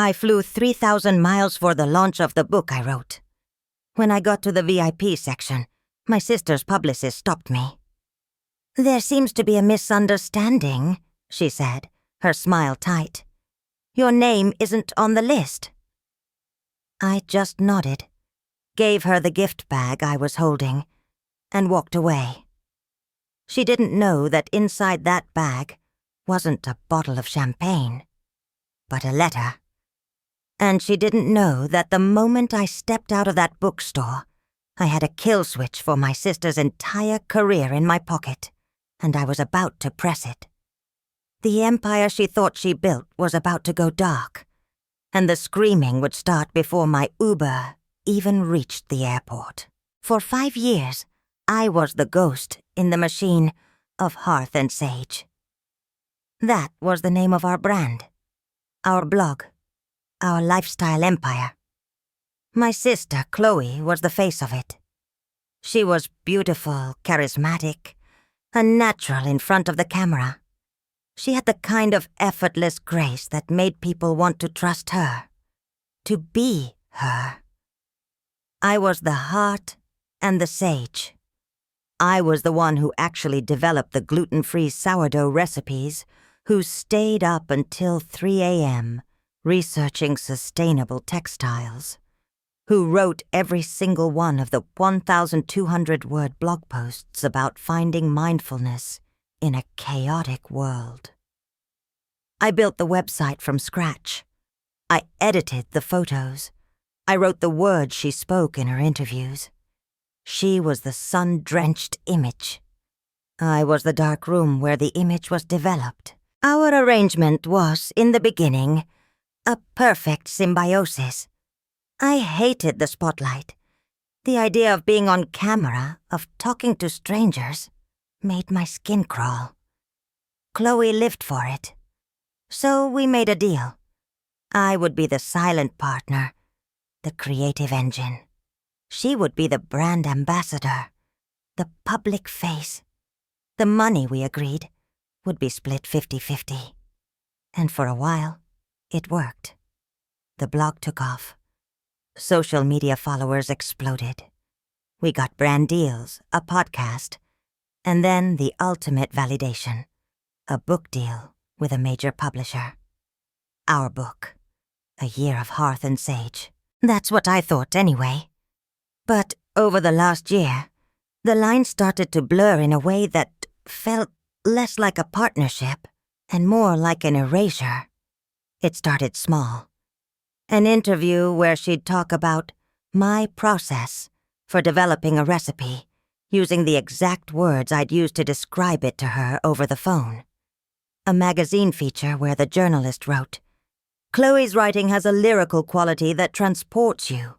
I flew 3,000 miles for the launch of the book I wrote. When I got to the VIP section, my sister's publicist stopped me. "There seems to be a misunderstanding," she said, her smile tight. "Your name isn't on the list." I just nodded, gave her the gift bag I was holding, and walked away. She didn't know that inside that bag wasn't a bottle of champagne, but a letter. And she didn't know that the moment I stepped out of that bookstore, I had a kill switch for my sister's entire career in my pocket, and I was about to press it. The empire she thought she built was about to go dark, and the screaming would start before my Uber even reached the airport. For 5 years, I was the ghost in the machine of Hearth and Sage. That was the name of our brand, our blog, our lifestyle empire. My sister, Chloe, was the face of it. She was beautiful, charismatic, a natural in front of the camera. She had the kind of effortless grace that made people want to trust her, to be her. I was the heart and the sage. I was the one who actually developed the gluten-free sourdough recipes, who stayed up until 3 a.m., researching sustainable textiles, who wrote every single one of the 1,200-word blog posts about finding mindfulness in a chaotic world. I built the website from scratch. I edited the photos. I wrote the words she spoke in her interviews. She was the sun-drenched image. I was the dark room where the image was developed. Our arrangement was, in the beginning, a perfect symbiosis. I hated the spotlight. The idea of being on camera, of talking to strangers, made my skin crawl. Chloe lived for it. So we made a deal. I would be the silent partner, the creative engine. She would be the brand ambassador, the public face. The money, we agreed, would be split 50-50. And for a while, it worked. The blog took off. Social media followers exploded. We got brand deals, a podcast, and then the ultimate validation, a book deal with a major publisher. Our book, A Year of Hearth and Sage. That's what I thought anyway. But over the last year, the lines started to blur in a way that felt less like a partnership and more like an erasure. It started small. An interview where she'd talk about my process for developing a recipe, using the exact words I'd used to describe it to her over the phone. A magazine feature where the journalist wrote, "Chloe's writing has a lyrical quality that transports you."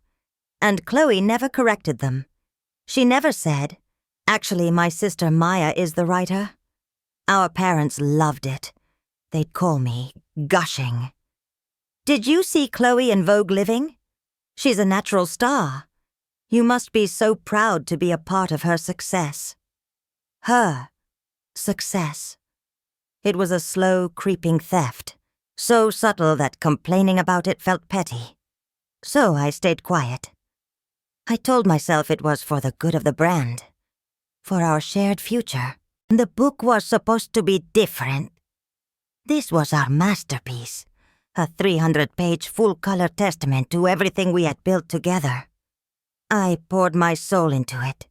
And Chloe never corrected them. She never said, "Actually, my sister Maya is the writer." Our parents loved it. They'd call me gushing. "Did you see Chloe in Vogue Living? She's a natural star. You must be so proud to be a part of her success." Her success. It was a slow, creeping theft, so subtle that complaining about it felt petty. So I stayed quiet. I told myself it was for the good of the brand, for our shared future. The book was supposed to be different. This was our masterpiece, a 300-page full-color testament to everything we had built together. I poured my soul into it.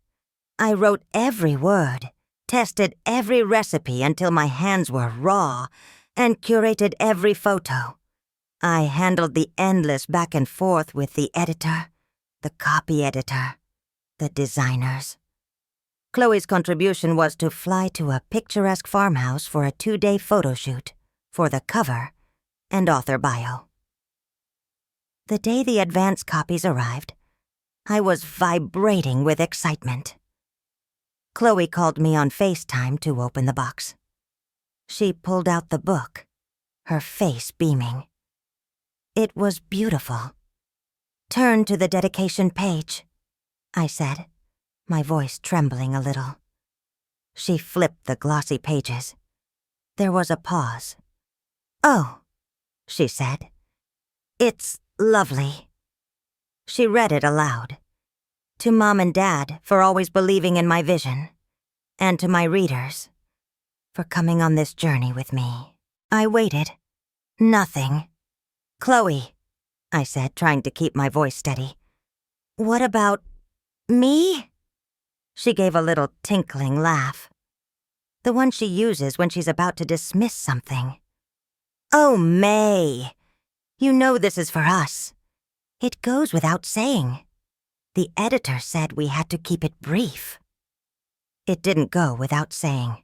I wrote every word, tested every recipe until my hands were raw, and curated every photo. I handled the endless back and forth with the editor, the copy editor, the designers. Chloe's contribution was to fly to a picturesque farmhouse for a 2-day photo shoot, for the cover and author bio. The day the advance copies arrived, I was vibrating with excitement. Chloe called me on FaceTime to open the box. She pulled out the book, her face beaming. It was beautiful. "Turn to the dedication page," I said, my voice trembling a little. She flipped the glossy pages. There was a pause. "Oh," she said. It's lovely." She read it aloud. "To Mom and Dad for always believing in my vision, and to my readers for coming on this journey with me." I waited. Nothing. "Chloe," I said, trying to keep my voice steady. "What about me?" She gave a little tinkling laugh. The one she uses when she's about to dismiss something. "Oh, May. You know this is for us. It goes without saying. The editor said we had to keep it brief." It didn't go without saying.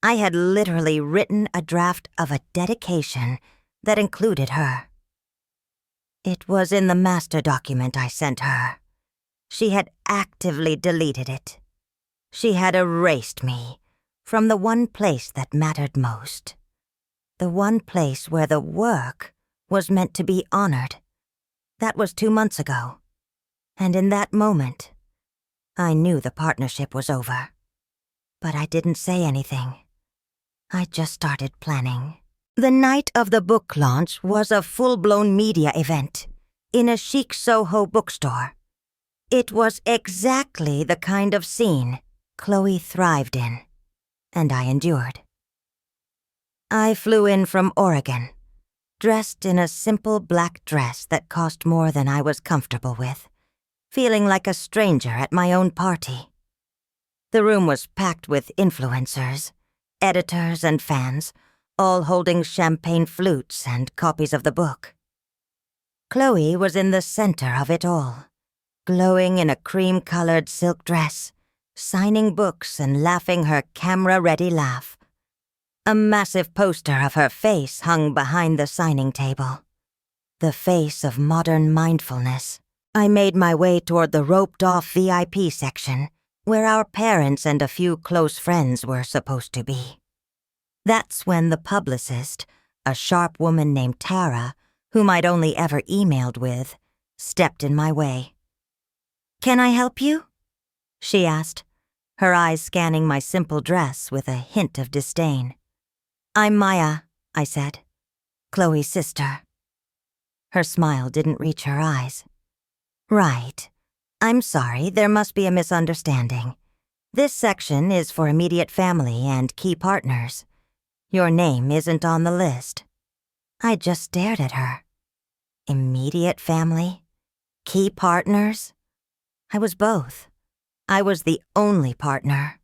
I had literally written a draft of a dedication that included her. It was in the master document I sent her. She had actively deleted it. She had erased me from the one place that mattered most. The one place where the work was meant to be honored. That was 2 months ago. And in that moment, I knew the partnership was over. But I didn't say anything. I just started planning. The night of the book launch was a full-blown media event in a chic Soho bookstore. It was exactly the kind of scene Chloe thrived in, and I endured. I flew in from Oregon, dressed in a simple black dress that cost more than I was comfortable with, feeling like a stranger at my own party. The room was packed with influencers, editors and fans, all holding champagne flutes and copies of the book. Chloe was in the center of it all, glowing in a cream-colored silk dress, signing books and laughing her camera-ready laugh. A massive poster of her face hung behind the signing table. The face of modern mindfulness. I made my way toward the roped-off VIP section, where our parents and a few close friends were supposed to be. That's when the publicist, a sharp woman named Tara, whom I'd only ever emailed with, stepped in my way. "Can I help you?" she asked, her eyes scanning my simple dress with a hint of disdain. "I'm Maya," I said. "Chloe's sister." Her smile didn't reach her eyes. "Right. I'm sorry, there must be a misunderstanding. This section is for immediate family and key partners. Your name isn't on the list." I just stared at her. Immediate family? Key partners? I was both. I was the only partner.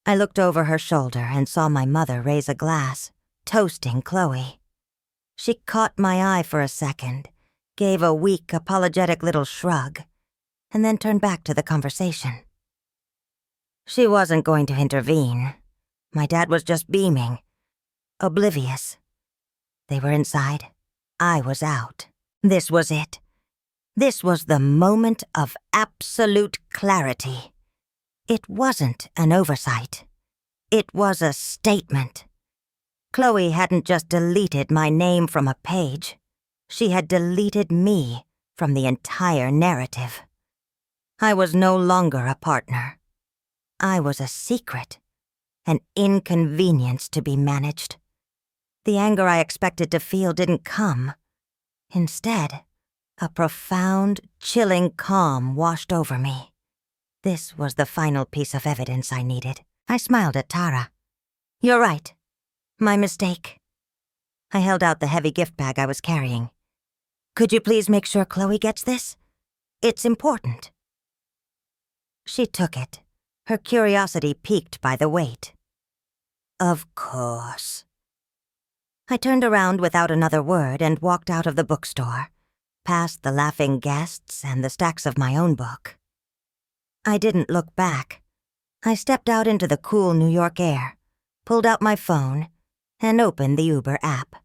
I looked over her shoulder and saw my mother raise a glass, toasting Chloe. She caught my eye for a second, gave a weak, apologetic little shrug, and then turned back to the conversation. She wasn't going to intervene. My dad was just beaming, oblivious. They were inside. I was out. This was it. This was the moment of absolute clarity. It wasn't an oversight. It was a statement. Chloe hadn't just deleted my name from a page. She had deleted me from the entire narrative. I was no longer a partner. I was a secret, an inconvenience to be managed. The anger I expected to feel didn't come. Instead, a profound, chilling calm washed over me. This was the final piece of evidence I needed. I smiled at Tara. "You're right. My mistake." I held out the heavy gift bag I was carrying. "Could you please make sure Chloe gets this? It's important." She took it, her curiosity piqued by the weight. "Of course." I turned around without another word and walked out of the bookstore, past the laughing guests and the stacks of my own book. I didn't look back. I stepped out into the cool New York air, pulled out my phone, and opened the Uber app.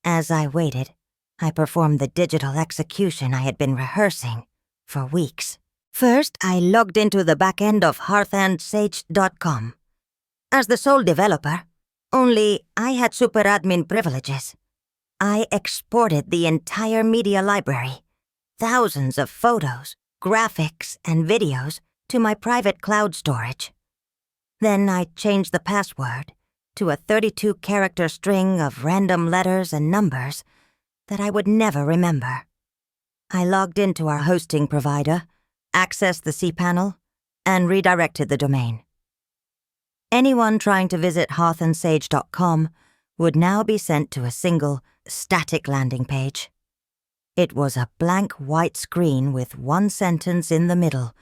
As I waited, I performed the digital execution I had been rehearsing for weeks. First, I logged into the back end of hearthandsage.com. As the sole developer, only I had super admin privileges. I exported the entire media library, thousands of photos, graphics, and videos to my private cloud storage. Then I changed the password to a 32-character string of random letters and numbers that I would never remember. I logged into our hosting provider, accessed the cPanel, and redirected the domain. Anyone trying to visit hearthandsage.com would now be sent to a single, static landing page. It was a blank white screen with one sentence in the middle,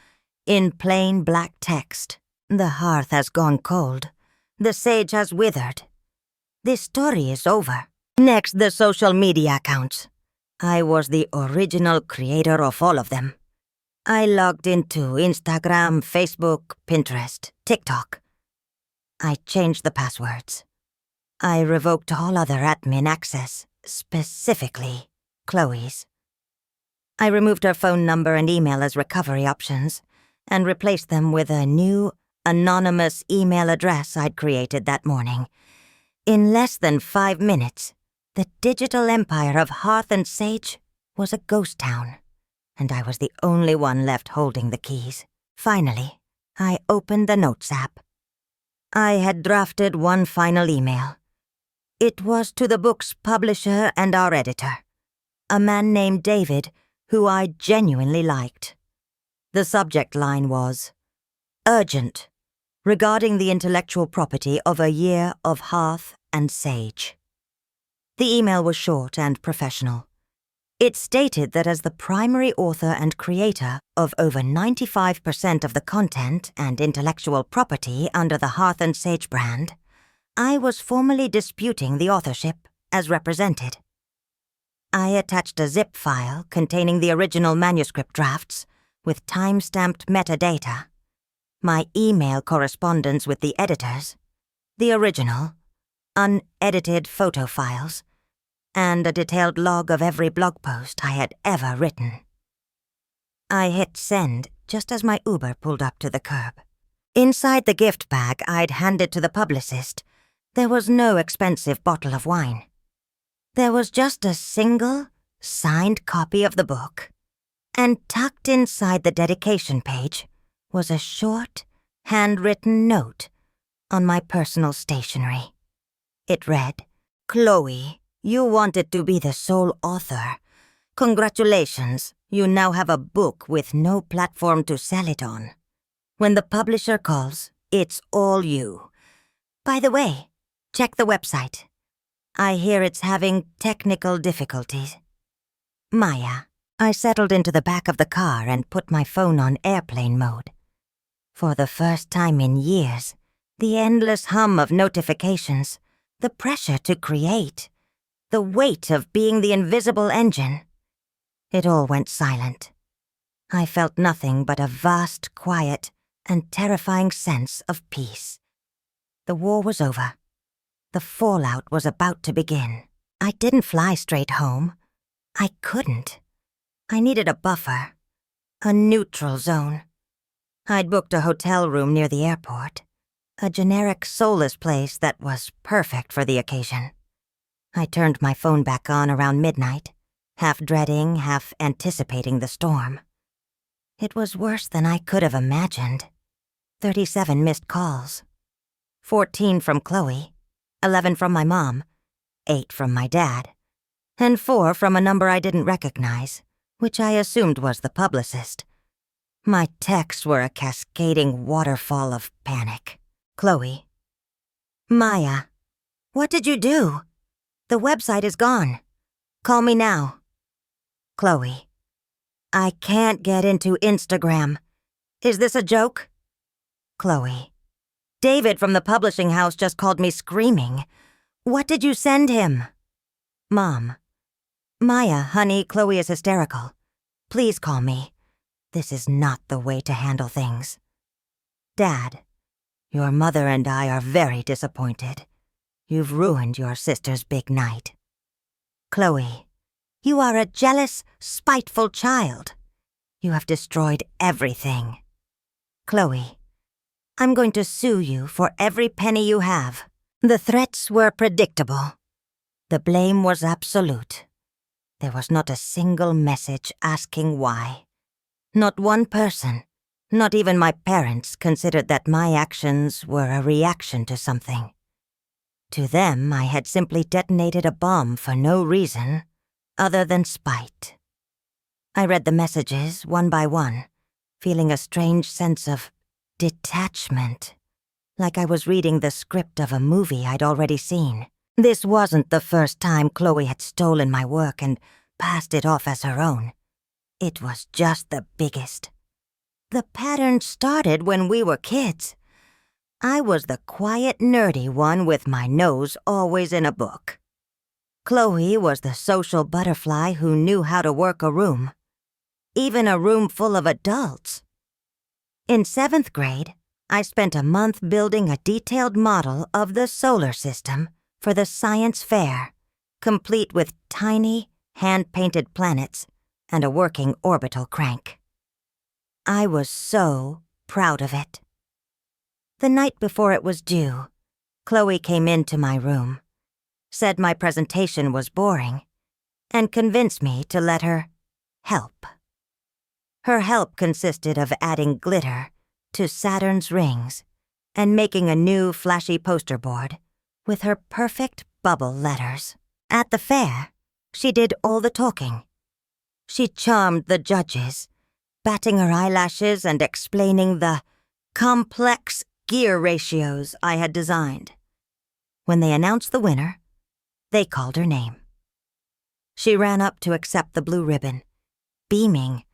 in plain black text. The hearth has gone cold. The sage has withered. This story is over. Next, the social media accounts. I was the original creator of all of them. I logged into Instagram, Facebook, Pinterest, TikTok. I changed the passwords. I revoked all other admin access, specifically Chloe's. I removed her phone number and email as recovery options and replaced them with a new, anonymous email address I'd created that morning. In less than 5 minutes, the digital empire of Hearth and Sage was a ghost town, and I was the only one left holding the keys. Finally, I opened the Notes app. I had drafted one final email. It was to the book's publisher and our editor, a man named David, who I genuinely liked. The subject line was, "Urgent, regarding the intellectual property of A Year of Hearth and Sage." The email was short and professional. It stated that as the primary author and creator of over 95% of the content and intellectual property under the Hearth and Sage brand, I was formally disputing the authorship as represented. I attached a zip file containing the original manuscript drafts with time-stamped metadata, my email correspondence with the editors, the original, unedited photo files, and a detailed log of every blog post I had ever written. I hit send just as my Uber pulled up to the curb. Inside the gift bag I'd handed to the publicist, there was no expensive bottle of wine. There was just a single, signed copy of the book, and tucked inside the dedication page was a short, handwritten note on my personal stationery. It read, "Chloe, you wanted to be the sole author. Congratulations, you now have a book with no platform to sell it on. When the publisher calls, it's all you. By the way, check the website. I hear it's having technical difficulties. Maya." I settled into the back of the car and put my phone on airplane mode. For the first time in years, the endless hum of notifications, the pressure to create, the weight of being the invisible engine. It all went silent. I felt nothing but a vast, quiet, and terrifying sense of peace. The war was over. The fallout was about to begin. I didn't fly straight home. I couldn't. I needed a buffer, a neutral zone. I'd booked a hotel room near the airport, a generic soulless place that was perfect for the occasion. I turned my phone back on around midnight, half dreading, half anticipating the storm. It was worse than I could have imagined. 37 missed calls. 14 from Chloe, 11 from my mom, 8 from my dad, and 4 from a number I didn't recognize, which I assumed was the publicist. My texts were a cascading waterfall of panic. Chloe. "Maya, what did you do? The website is gone. Call me now." Chloe. "I can't get into Instagram. Is this a joke?" Chloe. "David from the publishing house just called me screaming. What did you send him?" Mom. "Maya, honey, Chloe is hysterical. Please call me. This is not the way to handle things." Dad. "Your mother and I are very disappointed. You've ruined your sister's big night." Chloe. "You are a jealous, spiteful child. You have destroyed everything." Chloe. "I'm going to sue you for every penny you have." The threats were predictable. The blame was absolute. There was not a single message asking why. Not one person, not even my parents, considered that my actions were a reaction to something. To them, I had simply detonated a bomb for no reason, other than spite. I read the messages one by one, feeling a strange sense of detachment, like I was reading the script of a movie I'd already seen. This wasn't the first time Chloe had stolen my work and passed it off as her own. It was just the biggest. The pattern started when we were kids. I was the quiet, nerdy one with my nose always in a book. Chloe was the social butterfly who knew how to work a room, even a room full of adults. In 7th grade, I spent a month building a detailed model of the solar system for the science fair, complete with tiny, hand-painted planets and a working orbital crank. I was so proud of it. The night before it was due, Chloe came into my room, said my presentation was boring, and convinced me to let her help. Her help consisted of adding glitter to Saturn's rings and making a new flashy poster board with her perfect bubble letters. At the fair, she did all the talking. She charmed the judges, batting her eyelashes and explaining the complex gear ratios I had designed. When they announced the winner, they called her name. She ran up to accept the blue ribbon, beaming,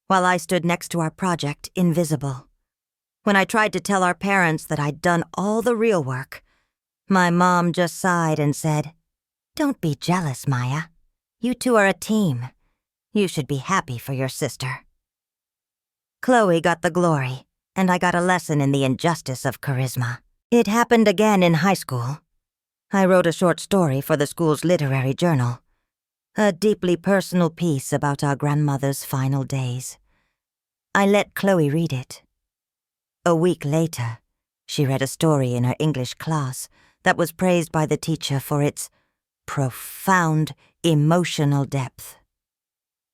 while I stood next to our project, invisible. When I tried to tell our parents that I'd done all the real work, my mom just sighed and said, "Don't be jealous, Maya. You two are a team. You should be happy for your sister." Chloe got the glory, and I got a lesson in the injustice of charisma. It happened again in high school. I wrote a short story for the school's literary journal, a deeply personal piece about our grandmother's final days. I let Chloe read it. A week later, she read a story in her English class that was praised by the teacher for its profound emotional depth.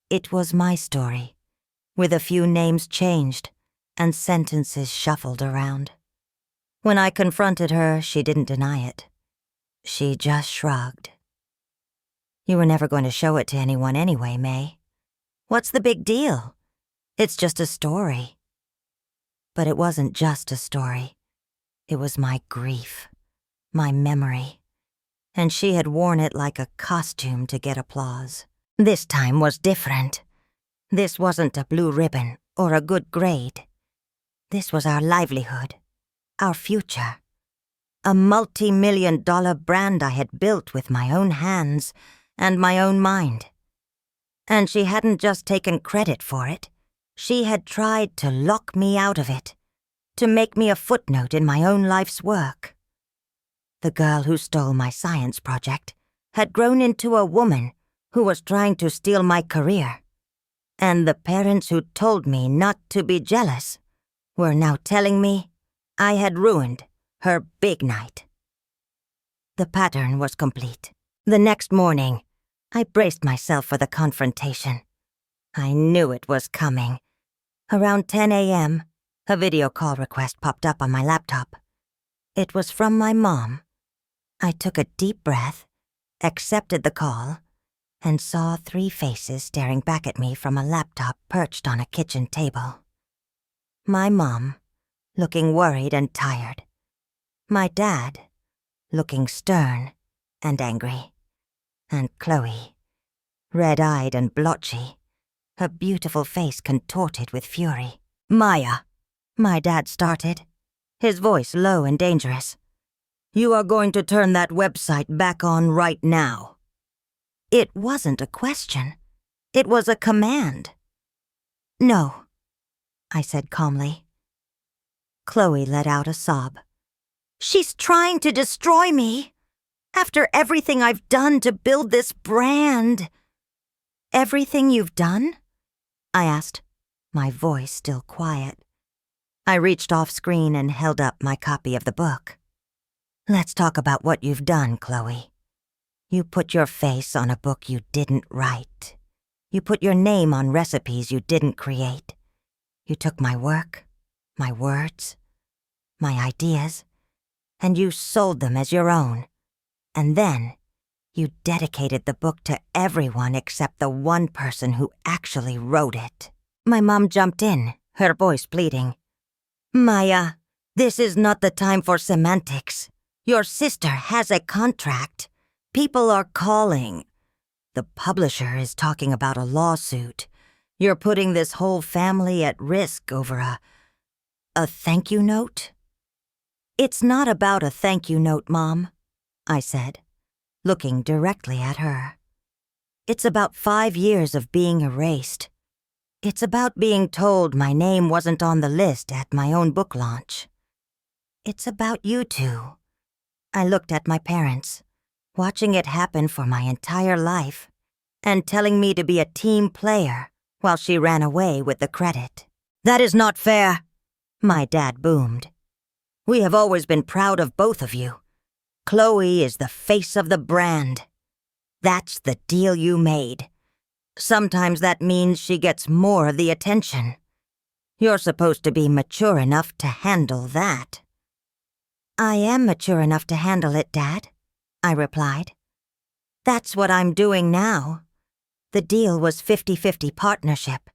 It was my story, with a few names changed and sentences shuffled around. When I confronted her, she didn't deny it. She just shrugged. "You were never going to show it to anyone anyway, May. What's the big deal? It's just a story." But it wasn't just a story. It was my grief, my memory, and she had worn it like a costume to get applause. This time was different. This wasn't a blue ribbon or a good grade. This was our livelihood, our future. A multi-million-dollar brand I had built with my own hands and my own mind. And she hadn't just taken credit for it. She had tried to lock me out of it, to make me a footnote in my own life's work. The girl who stole my science project had grown into a woman who was trying to steal my career. And the parents who told me not to be jealous were now telling me I had ruined her big night. The pattern was complete. The next morning, I braced myself for the confrontation. I knew it was coming. Around 10 a.m., a video call request popped up on my laptop. It was from my mom. I took a deep breath, accepted the call, and saw 3 faces staring back at me from a laptop perched on a kitchen table. My mom, looking worried and tired. My dad, looking stern and angry. And Chloe, red-eyed and blotchy, her beautiful face contorted with fury. "Maya," my dad started, his voice low and dangerous. "You are going to turn that website back on right now." It wasn't a question. It was a command. "No," I said calmly. Chloe let out a sob. "She's trying to destroy me. After everything I've done to build this brand." "Everything you've done?" I asked, my voice still quiet. I reached off screen and held up my copy of the book. "Let's talk about what you've done, Chloe. You put your face on a book you didn't write. You put your name on recipes you didn't create. You took my work, my words, my ideas, and you sold them as your own. And then You dedicated the book to everyone except the one person who actually wrote it. My mom jumped in, her voice pleading. Maya, this is not the time for semantics. Your sister has a contract. People are calling. The publisher is talking about a lawsuit. You're putting this whole family at risk over a thank you note? It's not about a thank you note, Mom, I said, looking directly at her. It's about 5 years of being erased. It's about being told my name wasn't on the list at my own book launch. It's about you two. I looked at my parents, watching it happen for my entire life, and telling me to be a team player while she ran away with the credit. That is not fair, my dad boomed. We have always been proud of both of you. Chloe is the face of the brand. That's the deal you made. Sometimes that means she gets more of the attention. You're supposed to be mature enough to handle that. I am mature enough to handle it, Dad, I replied. That's what I'm doing now. The deal was 50-50 partnership.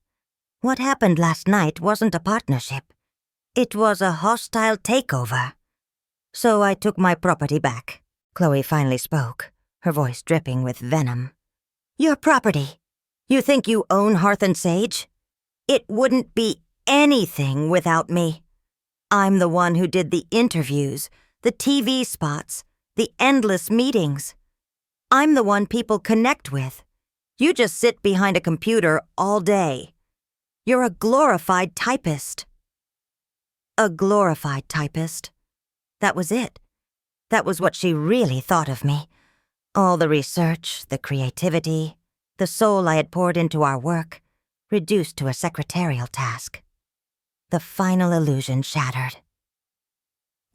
What happened last night wasn't a partnership. It was a hostile takeover. So I took my property back. Chloe finally spoke, her voice dripping with venom. Your property? You think you own Hearth and Sage? It wouldn't be anything without me. I'm the one who did the interviews, the TV spots, the endless meetings. I'm the one people connect with. You just sit behind a computer all day. You're a glorified typist. A glorified typist. That was it. That was what she really thought of me. All the research, the creativity, the soul I had poured into our work, reduced to a secretarial task. The final illusion shattered.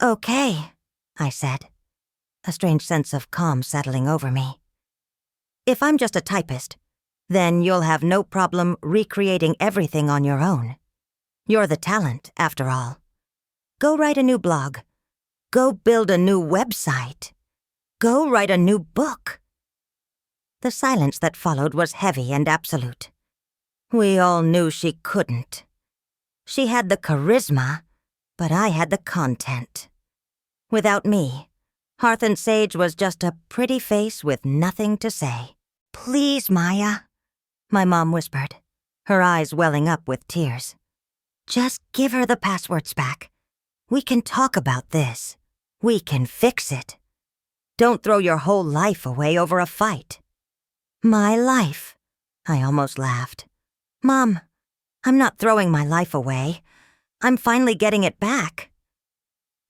Okay, I said, a strange sense of calm settling over me. If I'm just a typist, then you'll have no problem recreating everything on your own. You're the talent, after all. Go write a new blog. Go build a new website. Go write a new book. The silence that followed was heavy and absolute. We all knew she couldn't. She had the charisma, but I had the content. Without me, Hearth and Sage was just a pretty face with nothing to say. Please, Maya, my mom whispered, her eyes welling up with tears. Just give her the passwords back. We can talk about this. We can fix it. Don't throw your whole life away over a fight. My life? I almost laughed. Mom, I'm not throwing my life away. I'm finally getting it back.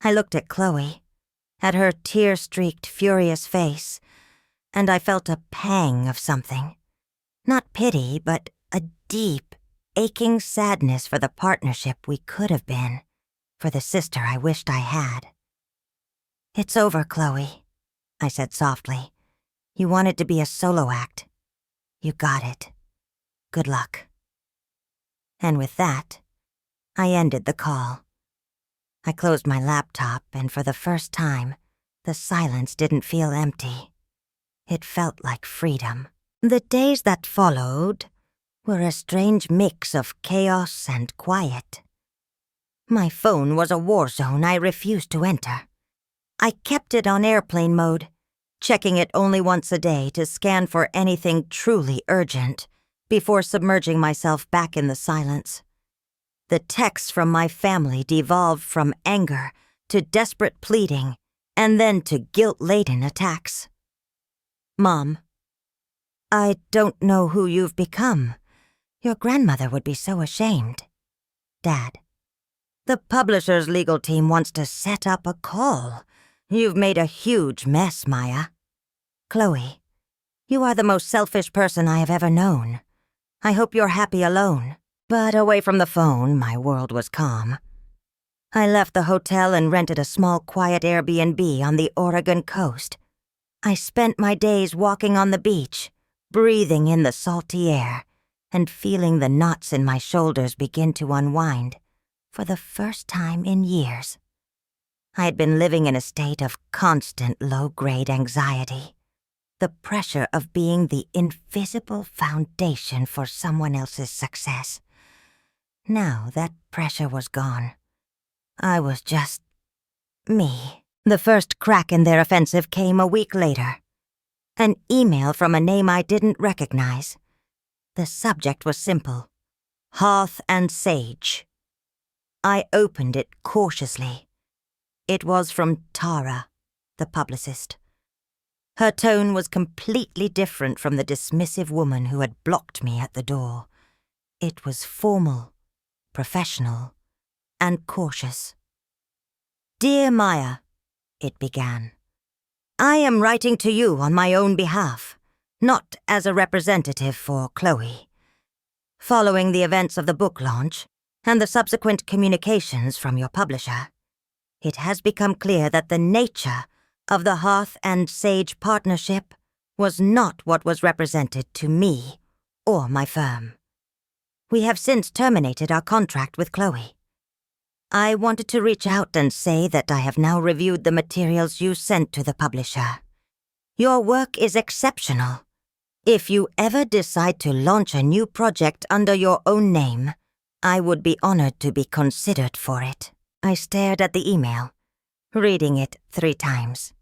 I looked at Chloe, at her tear-streaked, furious face, and I felt a pang of something. Not pity, but a deep, aching sadness for the partnership we could have been, for the sister I wished I had. It's over, Chloe, I said softly. You wanted to be a solo act. You got it. Good luck. And with that, I ended the call. I closed my laptop, and for the first time, the silence didn't feel empty. It felt like freedom. The days that followed were a strange mix of chaos and quiet. My phone was a war zone I refused to enter. I kept it on airplane mode, checking it only once a day to scan for anything truly urgent before submerging myself back in the silence. The texts from my family devolved from anger to desperate pleading and then to guilt-laden attacks. Mom, I don't know who you've become. Your grandmother would be so ashamed. Dad, the publisher's legal team wants to set up a call. You've made a huge mess, Maya. Chloe, you are the most selfish person I have ever known. I hope you're happy alone. But away from the phone, my world was calm. I left the hotel and rented a small, quiet Airbnb on the Oregon coast. I spent my days walking on the beach, breathing in the salty air, and feeling the knots in my shoulders begin to unwind for the first time in years. I had been living in a state of constant low-grade anxiety. the pressure of being the invisible foundation for someone else's success. Now that pressure was gone. I was just me. The first crack in their offensive came a week later. An email from a name I didn't recognize. The subject was simple: Hearth and Sage. I opened it cautiously. It was from Tara, the publicist. Her tone was completely different from the dismissive woman who had blocked me at the door. It was formal, professional, and cautious. "Dear Maya," it began, "I am writing to you on my own behalf, not as a representative for Chloe. Following the events of the book launch and the subsequent communications from your publisher, it has become clear that the nature of the Hearth and Sage partnership was not what was represented to me or my firm. We have since terminated our contract with Chloe. I wanted to reach out and say that I have now reviewed the materials you sent to the publisher. Your work is exceptional. If you ever decide to launch a new project under your own name, I would be honored to be considered for it." I stared at the email, reading it 3 times.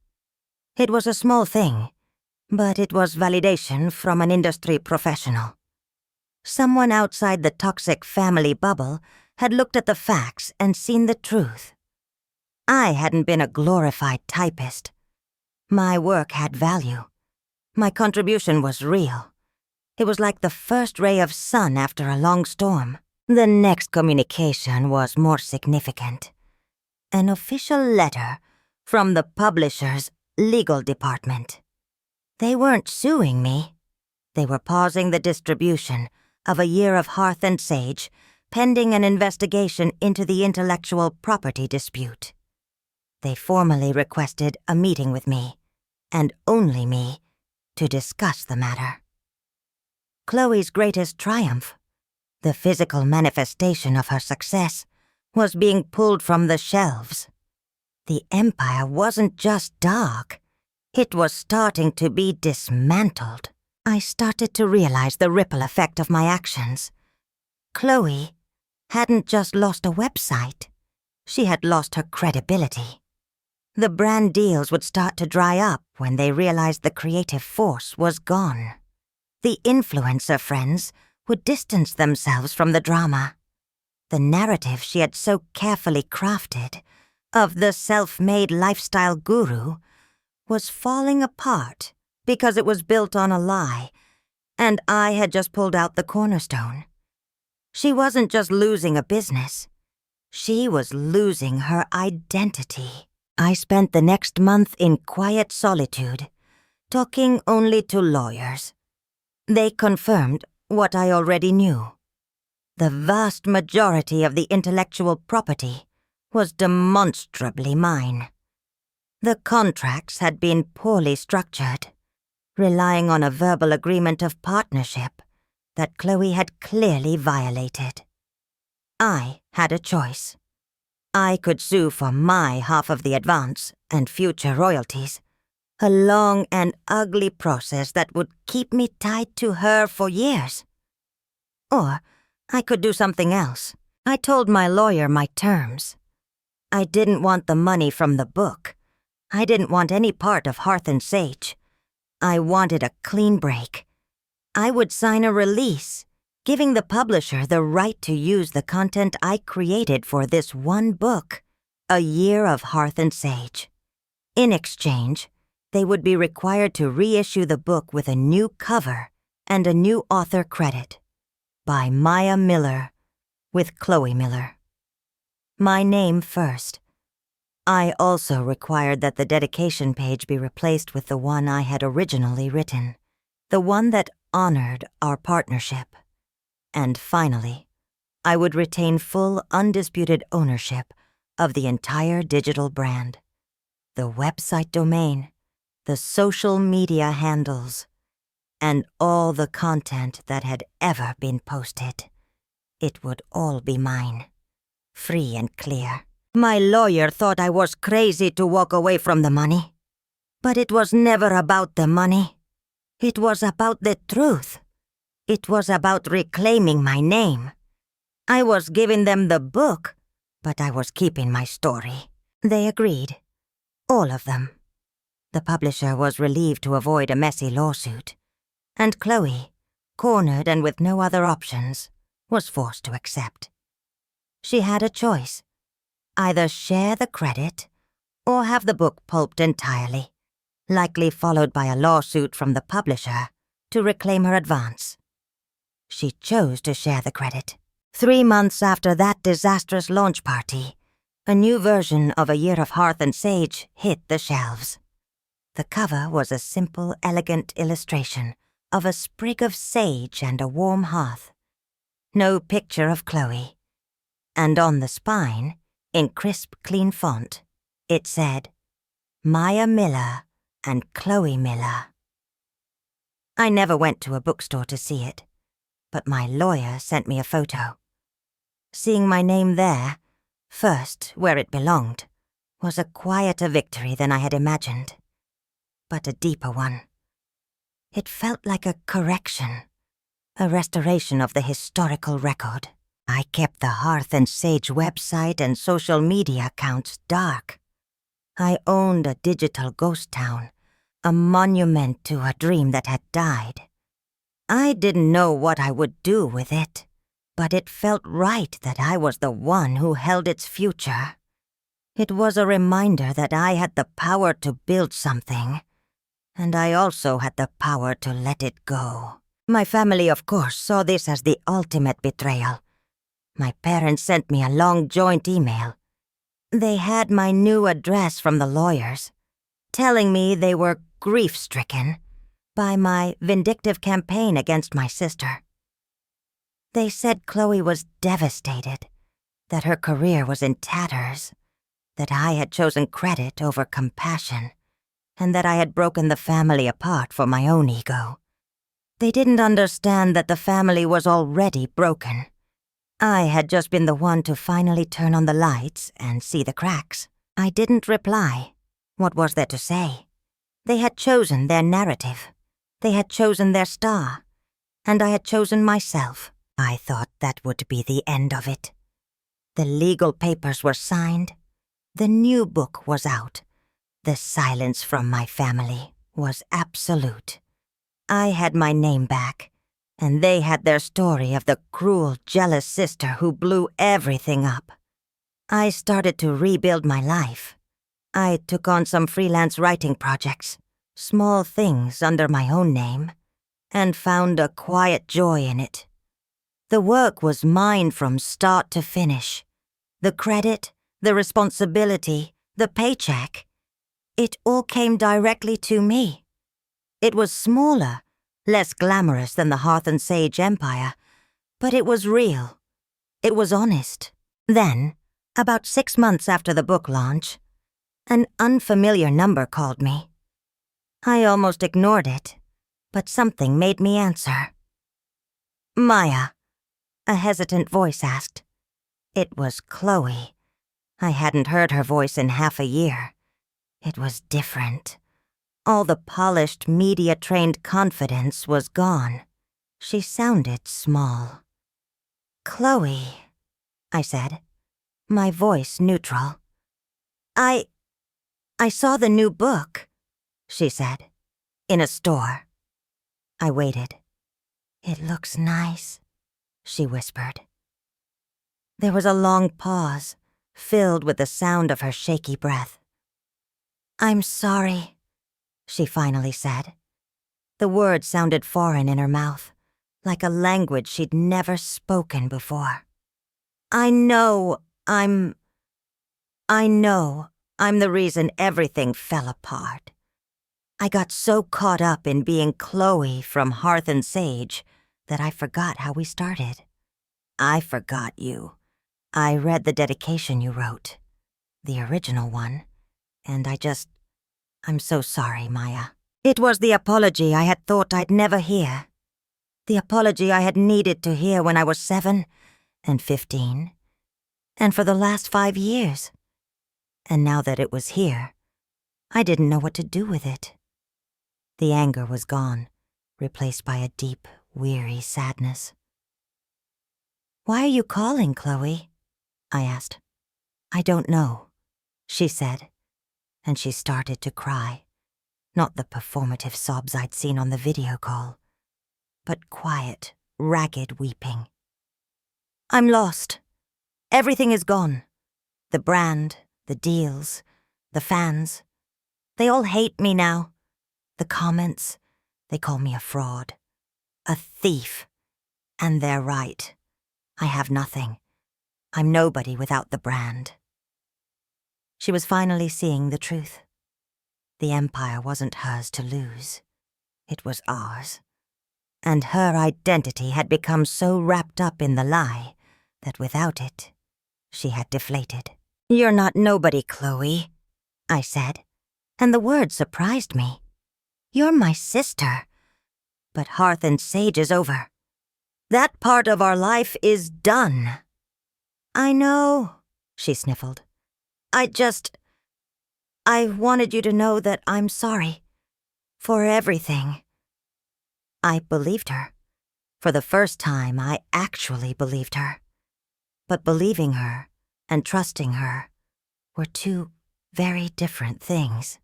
It was a small thing, but it was validation from an industry professional. Someone outside the toxic family bubble had looked at the facts and seen the truth. I hadn't been a glorified typist. My work had value. My contribution was real. It was like the first ray of sun after a long storm. The next communication was more significant. An official letter from the publisher's legal department. They weren't suing me. They were pausing the distribution of a year of Hearth and Sage, pending an investigation into the intellectual property dispute. They formally requested a meeting with me, and only me, to discuss the matter. Chloe's greatest triumph, the physical manifestation of her success, was being pulled from the shelves. The empire wasn't just dark. It was starting to be dismantled. I started to realize the ripple effect of my actions. Chloe hadn't just lost a website. She had lost her credibility. The brand deals would start to dry up when they realized the creative force was gone. The influencer friends would distance themselves from the drama. The narrative she had so carefully crafted of the self-made lifestyle guru was falling apart because it was built on a lie, and I had just pulled out the cornerstone. She wasn't just losing a business. She was losing her identity. I spent the next month in quiet solitude, talking only to lawyers. They confirmed what I already knew. The vast majority of the intellectual property was demonstrably mine. The contracts had been poorly structured, relying on a verbal agreement of partnership that Chloe had clearly violated. I had a choice. I could sue for my half of the advance and future royalties, a long and ugly process that would keep me tied to her for years. Or I could do something else. I told my lawyer my terms. I didn't want the money from the book. I didn't want any part of Hearth and Sage. I wanted a clean break. I would sign a release, giving the publisher the right to use the content I created for this one book, A Year of Hearth and Sage. In exchange, they would be required to reissue the book with a new cover and a new author credit, by Maya Miller, with Chloe Miller. My name first. I also required that the dedication page be replaced with the one I had originally written, the one that honored our partnership. And finally, I would retain full, undisputed ownership of the entire digital brand, the website domain, the social media handles, and all the content that had ever been posted. It would all be mine, free and clear. My lawyer thought I was crazy to walk away from the money. But it was never about the money. It was about the truth. It was about reclaiming my name. I was giving them the book, but I was keeping my story. They agreed. All of them. The publisher was relieved to avoid a messy lawsuit. And Chloe, cornered and with no other options, was forced to accept. She had a choice. Either share the credit or have the book pulped entirely, likely followed by a lawsuit from the publisher to reclaim her advance. She chose to share the credit. 3 months after that disastrous launch party, a new version of A Year of Hearth and Sage hit the shelves. The cover was a simple, elegant illustration of a sprig of sage and a warm hearth. No picture of Chloe. And on the spine, in crisp, clean font, it said, Maya Miller and Chloe Miller. I never went to a bookstore to see it, but my lawyer sent me a photo. Seeing my name there, first where it belonged, was a quieter victory than I had imagined, but a deeper one. It felt like a correction, a restoration of the historical record. I kept the Hearth and Sage website and social media accounts dark. I owned a digital ghost town, a monument to a dream that had died. I didn't know what I would do with it, but it felt right that I was the one who held its future. It was a reminder that I had the power to build something, and I also had the power to let it go. My family, of course, saw this as the ultimate betrayal. My parents sent me a long joint email. They had my new address from the lawyers, telling me they were grief-stricken by my vindictive campaign against my sister. They said Chloe was devastated, that her career was in tatters, that I had chosen credit over compassion, and that I had broken the family apart for my own ego. They didn't understand that the family was already broken. I had just been the one to finally turn on the lights and see the cracks. I didn't reply. What was there to say? They had chosen their narrative. They had chosen their star. And I had chosen myself. I thought that would be the end of it. The legal papers were signed. The new book was out. The silence from my family was absolute. I had my name back, and they had their story of the cruel, jealous sister who blew everything up. I started to rebuild my life. I took on some freelance writing projects, small things under my own name, and found a quiet joy in it. The work was mine from start to finish. The credit, the responsibility, the paycheck. It all came directly to me. It was smaller, less glamorous than the Hearth and Sage empire, but it was real. It was honest. Then, about 6 months after the book launch, an unfamiliar number called me. I almost ignored it, but something made me answer. Maya, a hesitant voice asked. It was Chloe. I hadn't heard her voice in half a year. It was different. All the polished, media-trained confidence was gone. She sounded small. Chloe, I said, my voice neutral. I saw the new book, she said, in a store. I waited. It looks nice, she whispered. There was a long pause, filled with the sound of her shaky breath. I'm sorry, she finally said. The words sounded foreign in her mouth, like a language she'd never spoken before. I know I'm the reason everything fell apart. I got so caught up in being Chloe from Hearth and Sage that I forgot how we started. I forgot you. I read the dedication you wrote, the original one, and I'm so sorry, Maya. It was the apology I had thought I'd never hear. The apology I had needed to hear when I was 7 and 15, and for the last 5 years. And now that it was here, I didn't know what to do with it. The anger was gone, replaced by a deep, weary sadness. "Why are you calling, Chloe?" I asked. "I don't know," she said, and she started to cry. Not the performative sobs I'd seen on the video call, but quiet, ragged weeping. "I'm lost. Everything is gone. The brand, the deals, the fans. They all hate me now. The comments, they call me a fraud, a thief. And they're right. I have nothing. I'm nobody without the brand." She was finally seeing the truth. The empire wasn't hers to lose. It was ours. And her identity had become so wrapped up in the lie that without it, she had deflated. "You're not nobody, Chloe," I said, and the word surprised me. "You're my sister. But Hearth and Sage is over. That part of our life is done." "I know," she sniffled. I wanted you to know that I'm sorry. For everything." I believed her. For the first time, I actually believed her. But believing her and trusting her were two very different things.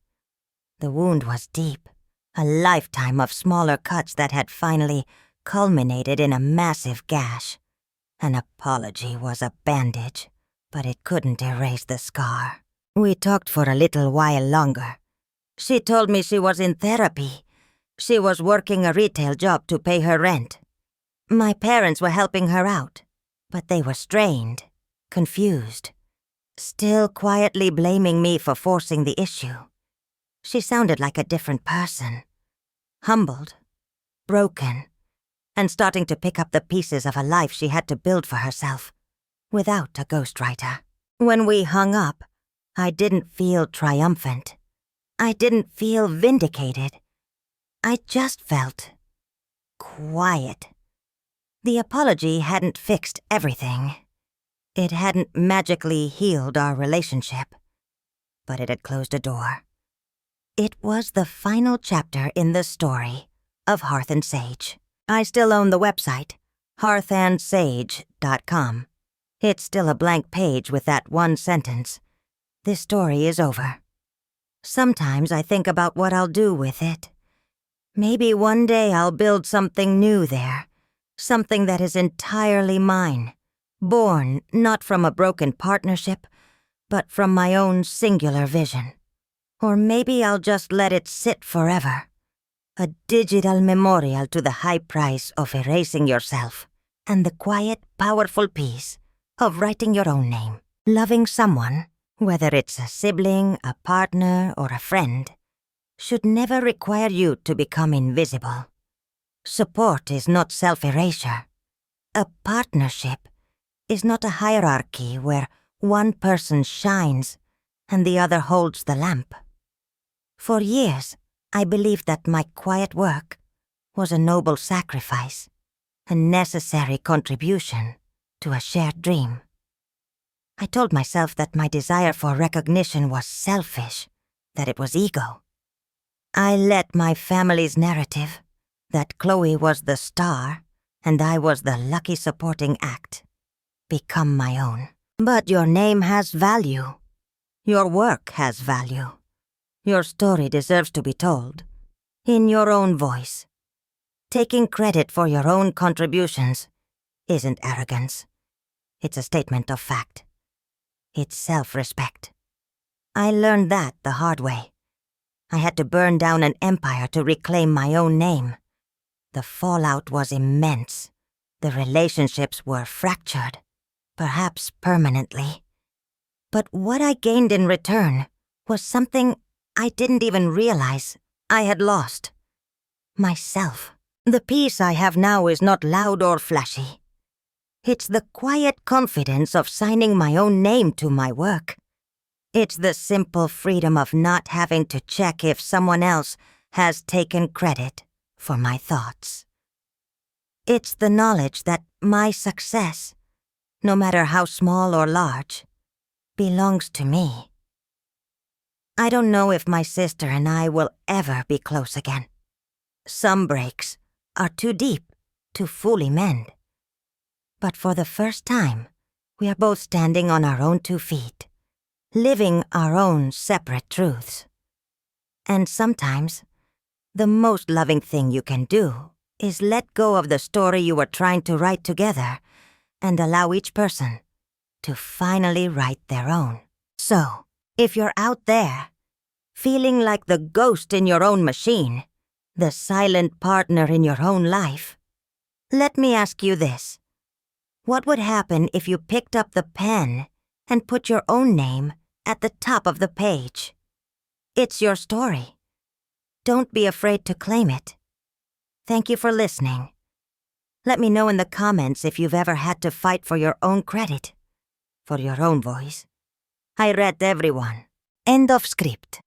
The wound was deep, a lifetime of smaller cuts that had finally culminated in a massive gash. An apology was a bandage, but it couldn't erase the scar. We talked for a little while longer. She told me she was in therapy. She was working a retail job to pay her rent. My parents were helping her out, but they were strained, confused, still quietly blaming me for forcing the issue. She sounded like a different person, humbled, broken, and starting to pick up the pieces of a life she had to build for herself, without a ghostwriter. When we hung up, I didn't feel triumphant. I didn't feel vindicated. I just felt quiet. The apology hadn't fixed everything. It hadn't magically healed our relationship, but it had closed a door. It was the final chapter in the story of Hearth and Sage. I still own the website, hearthandsage.com. It's still a blank page with that one sentence. This story is over. Sometimes I think about what I'll do with it. Maybe one day I'll build something new there, something that is entirely mine, born not from a broken partnership, but from my own singular vision. Or maybe I'll just let it sit forever, a digital memorial to the high price of erasing yourself and the quiet, powerful peace of writing your own name. Loving someone, whether it's a sibling, a partner, or a friend, should never require you to become invisible. Support is not self-erasure. A partnership is not a hierarchy where one person shines and the other holds the lamp. For years, I believed that my quiet work was a noble sacrifice, a necessary contribution to a shared dream. I told myself that my desire for recognition was selfish, that it was ego. I let my family's narrative, that Chloe was the star and I was the lucky supporting act, become my own. But your name has value. Your work has value. Your story deserves to be told, in your own voice. Taking credit for your own contributions isn't arrogance. It's a statement of fact. It's self-respect. I learned that the hard way. I had to burn down an empire to reclaim my own name. The fallout was immense. The relationships were fractured, perhaps permanently. But what I gained in return was something I didn't even realize I had lost. Myself. The peace I have now is not loud or flashy. It's the quiet confidence of signing my own name to my work. It's the simple freedom of not having to check if someone else has taken credit for my thoughts. It's the knowledge that my success, no matter how small or large, belongs to me. I don't know if my sister and I will ever be close again. Some breaks are too deep to fully mend. But for the first time, we are both standing on our own 2 feet, living our own separate truths. And sometimes, the most loving thing you can do is let go of the story you were trying to write together and allow each person to finally write their own. So, if you're out there, feeling like the ghost in your own machine, the silent partner in your own life, let me ask you this. What would happen if you picked up the pen and put your own name at the top of the page? It's your story. Don't be afraid to claim it. Thank you for listening. Let me know in the comments if you've ever had to fight for your own credit, for your own voice. I read everyone. End of script.